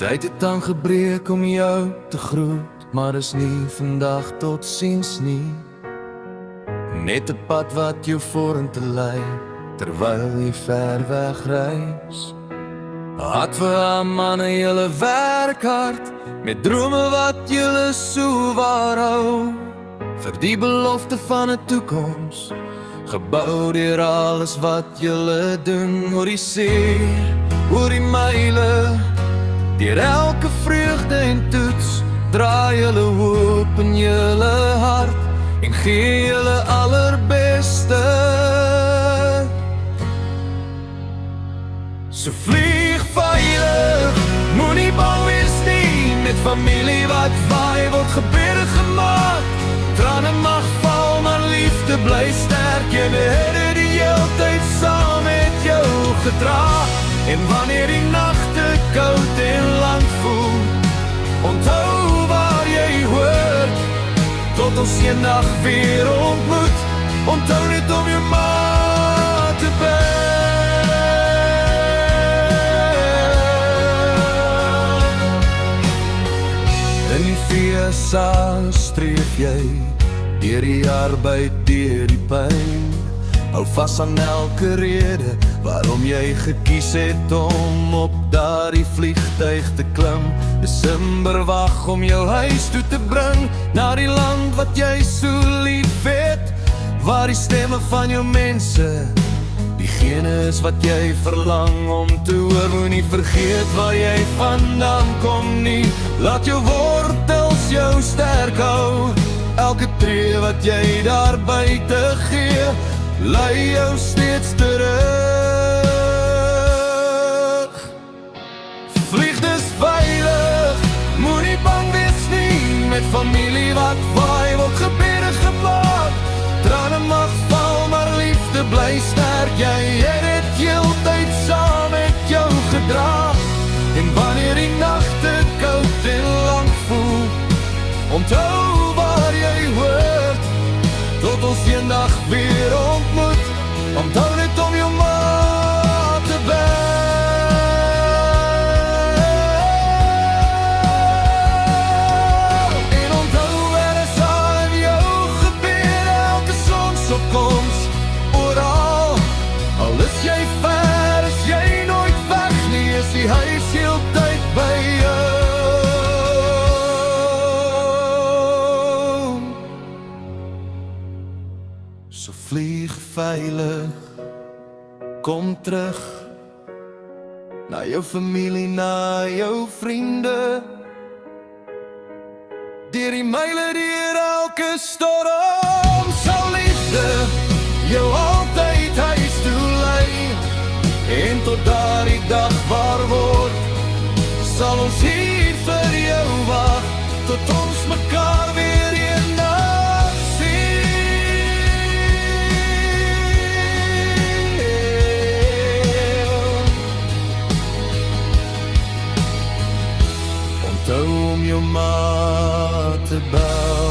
Tyd het aangebreek om jou te groet, maar is nie vandag tot ziens nie. Net 'n pad wat jou vorentoe lei, terwyl jy ver weg reis. Hart vir haar manne, julle werk hard, met drome wat julle so waar hou, vir die belofte van 'n toekoms, gebou deur alles wat julle doen. Oor die see, oor die myle, deur elke vreugde en toets, draai julle hoop in julle hart en gee julle allerbeste. So vlieg veilig, moenie bang wees nie, met familie wat vaai word gebede gemaak. Trane mag val, maar liefde bly sterk, jy het dit die heeltyd saam met jou gedra. En wanneer die nagte koud en lang voel, onthou waar jy hoort, tot ons eendag weer ontmoet. Onthou net om jou ma te bid. In die VSA streef jy deur die arbeid, deur die pyn. Hou vas aan elke rede waarom jy gekies het om op daardie vliegtuig te klim. Desember wag om jou huis toe te bring, na die land wat jy so lief het, waar die stemme van jou mense diegene is wat jy verlang om te hoor. Moenie vergeet waar jy vandaan kom nie, laat jou wortels jou sterk hou. Elke tree wat jy daar buite gee, lei jou steeds terug. Vlieg dus veilig, moenie bang wees nie, met familie wat vaai word gebede gemaak. Trane mag val, maar liefde bly sterk, jy het dit heeltyd saam met jou gedra. En wanneer die nagte koud en lang voel, onthou waar jy hoort, tot ons eendag weer ontmoet. Onthou net om jou ma te bid. En onthou er is aan jou gebeur, elke sonsopkoms, oral. Al is jy ver, is jy nooit weg nie, is die huis heeltyd by jou. So vlieg veilig, kom terug, na jou familie, na jou vriende, deur die myle, deur elke storm, sal liefde jou altyd huis toe lei. En tot daardie dag waar word, sal ons hier vir jou wag, tot ons mekaar weer eendag sien. Onthou om jou ma te bel.